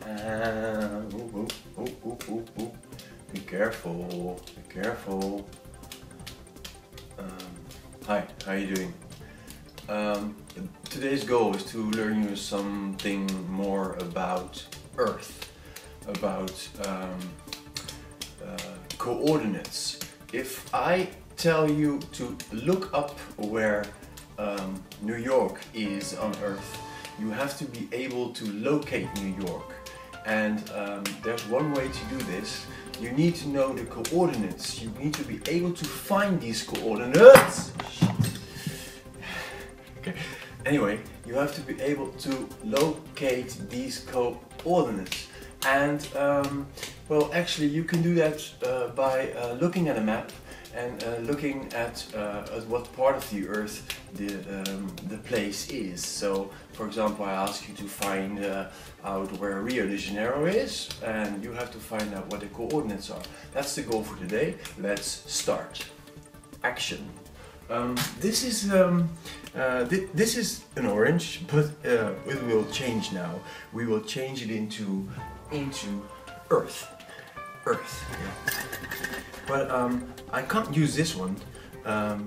Ooh, ooh, ooh, ooh, ooh. Be careful, be careful. Hi, how are you doing? Today's goal is to learn you something more about Earth, about coordinates. If I tell you to look up where New York is on Earth, you have to be able to locate New York. And there's one way to do this. You need to know the coordinates. You need to be able to find these coordinates. Okay. Anyway, you have to be able to locate these coordinates. And well, actually, you can do that by looking at a map and looking at what part of the Earth the place is. So, for example, I ask you to find out where Rio de Janeiro is, and you have to find out what the coordinates are. That's the goal for today. Let's start. Action. This is an orange, but it will change now. We will change it into Earth. Earth. Yeah. But I can't use this one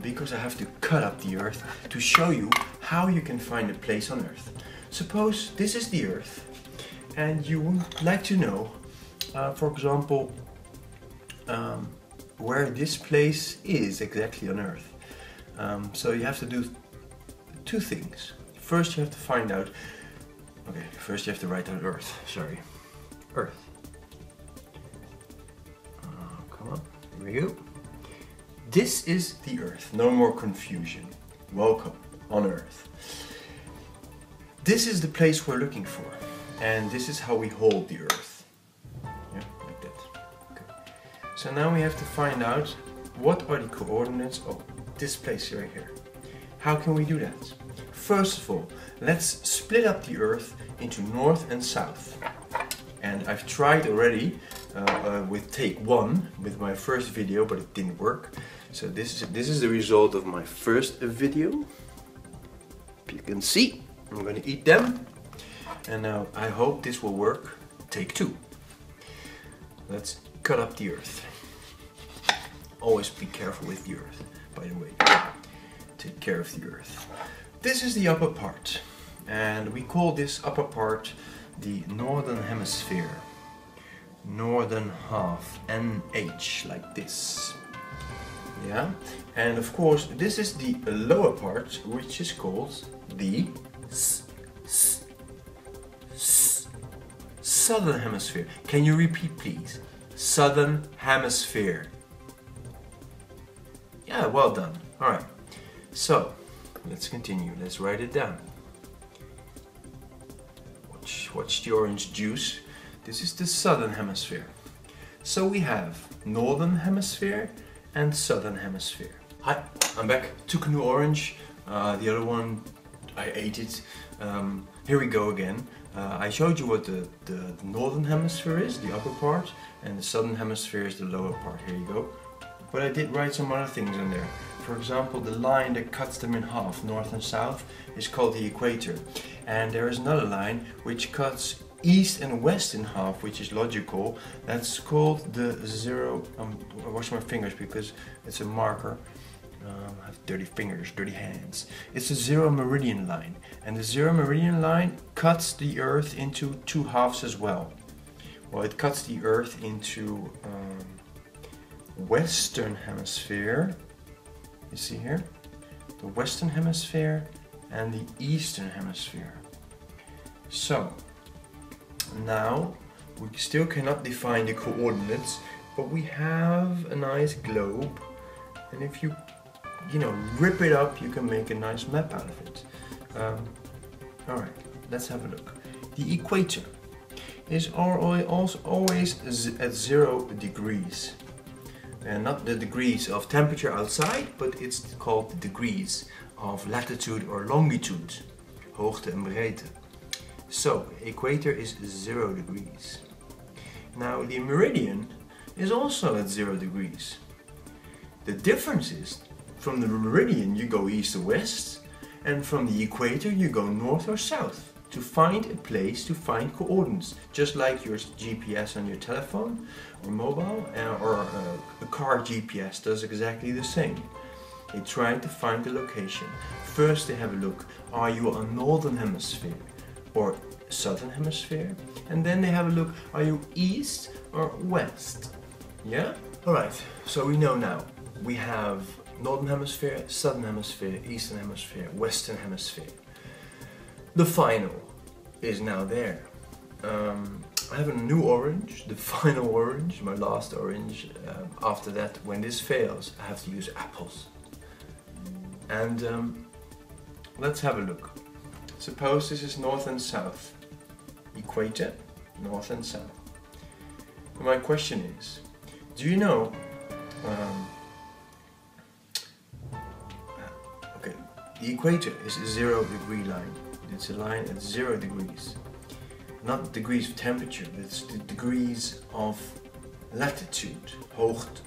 because I have to cut up the Earth to show you how you can find a place on Earth. Suppose this is the Earth and you would like to know, for example, where this place is exactly on Earth. So you have to do two things. First you have to find out, okay, first you have to write down Earth, sorry. Earth. Come on, here we go. This is the Earth, no more confusion. Welcome on Earth. This is the place we're looking for, and this is how we hold the Earth. Yeah, like that. Okay. So now we have to find out what are the coordinates of this place right here. How can we do that? First of all, let's split up the Earth into north and south. And I've tried already with take 1 with my first video, but it didn't work. So this is the result of my first video. You can see I'm going to eat them, and now I hope this will work. Take 2. Let's cut up the Earth. Always be careful with the Earth, by the way. Take care of the Earth. This is the upper part, and we call this upper part the northern hemisphere. Northern half, NH, like this. Yeah, and of course this is the lower part, which is called the southern hemisphere. Can you repeat, please? Southern hemisphere. Yeah, well done. All right, so let's continue. Let's write it down. Watch the orange juice. This is the southern hemisphere. So we have northern hemisphere and southern hemisphere. Hi, I'm back. Took a new orange. The other one, I ate it. Here we go again. I showed you what the northern hemisphere is, the upper part, and the southern hemisphere is the lower part. Here you go. But I did write some other things in there. For example, the line that cuts them in half, north and south, is called the equator. And there is another line which cuts east and west in half, which is logical. That's called the zero. I wash my fingers because it's a marker. I have dirty fingers, dirty hands. It's a zero meridian line, and the zero meridian line cuts the Earth into 2 halves as well. Well, it cuts the Earth into Western hemisphere. You see here, the Western hemisphere and the Eastern hemisphere. So now we still cannot define the coordinates, but we have a nice globe, and if you rip it up, you can make a nice map out of it. All right, let's have a look. The equator is always at 0 degrees. And not the degrees of temperature outside, but it's called the degrees of latitude or longitude, hoogte en breedte. So, equator is 0 degrees. Now, the meridian is also at 0 degrees. The difference is, from the meridian you go east or west, and from the equator you go north or south. to find a place, to find coordinates, just like your GPS on your telephone or mobile, or a car GPS does exactly the same. They try to find the location. First they have a look, are you on northern hemisphere or southern hemisphere? And then they have a look, are you east or west? Yeah? Alright, so we know now. We have northern hemisphere, southern hemisphere, eastern hemisphere, western hemisphere. The final is now there. I have a new orange, the final orange, my last orange. After that, when this fails, I have to use apples. And let's have a look. Suppose this is north and south. Equator, north and south. And my question is, do you know, okay, the equator is a 0 degree line. It's a line at 0 degrees. Not degrees of temperature, but it's the degrees of latitude, hoogte,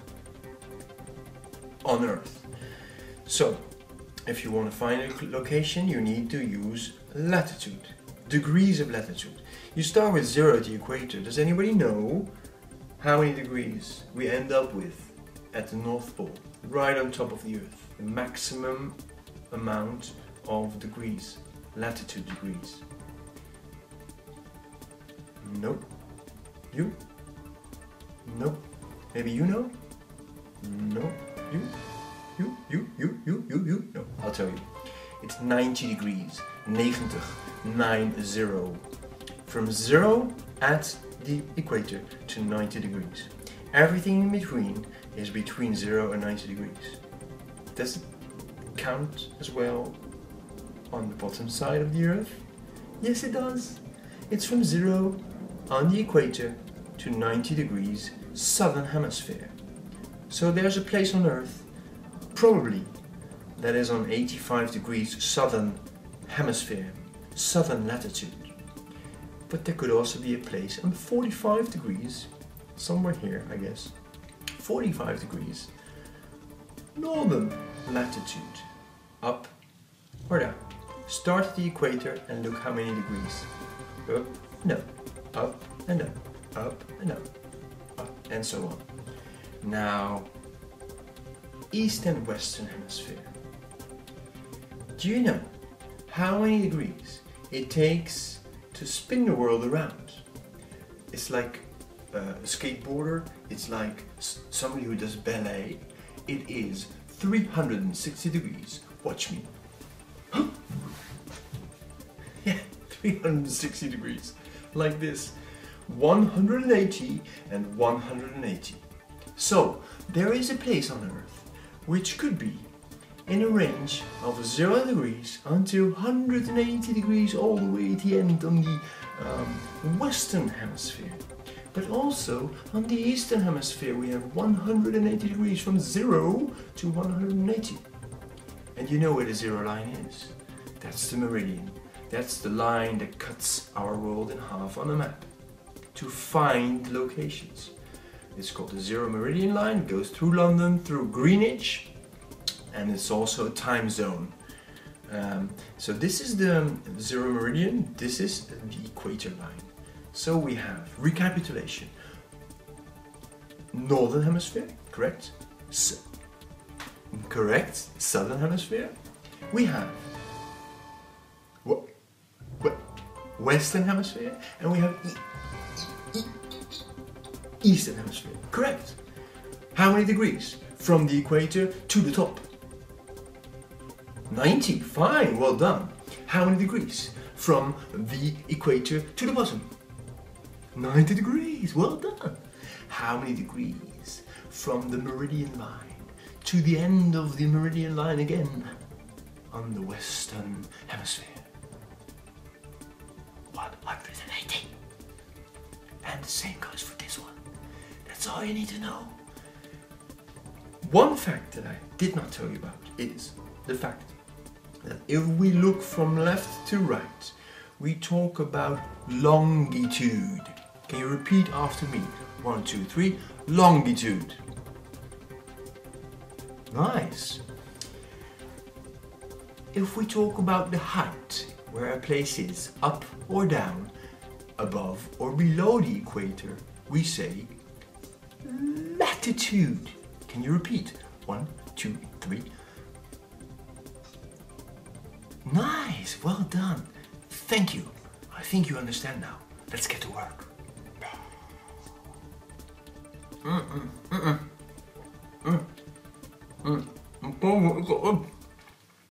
on Earth. So, if you want to find a location, you need to use latitude, degrees of latitude. You start with 0 at the equator. Does anybody know how many degrees we end up with at the North Pole, right on top of the Earth? The maximum amount of degrees, latitude degrees. Nope. You? Nope. Maybe you know? No. You? You? No, I'll tell you. It's 90 degrees. 90. From 0 at the equator to 90 degrees. Everything in between is between 0 and 90 degrees. Does it count as well on the bottom side of the Earth? Yes, it does. It's from 0 on the equator to 90 degrees southern hemisphere. So there's a place on Earth, probably, that is on 85 degrees southern hemisphere, southern latitude. But there could also be a place on 45 degrees, somewhere here I guess, 45 degrees, northern latitude, up or down. Start at the equator and look how many degrees. Up and down, up and down, up and down, up and so on. Now, east and western hemisphere. Do you know how many degrees it takes to spin the world around? It's like a skateboarder, it's like somebody who does ballet. It is 360 degrees. Watch me. Yeah, 360 degrees. Like this. 180 and 180. So, there is a place on Earth which could be in a range of 0 degrees until 180 degrees all the way at the end on the western hemisphere. But also on the eastern hemisphere we have 180 degrees from 0 to 180. And you know where the 0 line is? That's the meridian. That's the line that cuts our world in half on a map to find locations. It's called the 0 meridian line. It goes through London, through Greenwich, and it's also a time zone. So this is the 0 meridian, this is the equator line. So we have, recapitulation, northern hemisphere, correct? Correct, southern hemisphere. We have western hemisphere, and we have eastern hemisphere, correct? How many degrees from the equator to the top? 90, fine, well done. How many degrees from the equator to the bottom? 90 degrees, well done. How many degrees from the meridian line to the end of the meridian line again on the western hemisphere? 180. And the same goes for this one. That's all you need to know. One fact that I did not tell you about is the fact that if we look from left to right, we talk about longitude. Can you repeat after me? 1, 2, 3. Longitude. Nice. If we talk about the height, where a place is up or down, above or below the equator, we say latitude. Can you repeat? 1, 2, 3. Nice, well done. Thank you. I think you understand now. Let's get to work.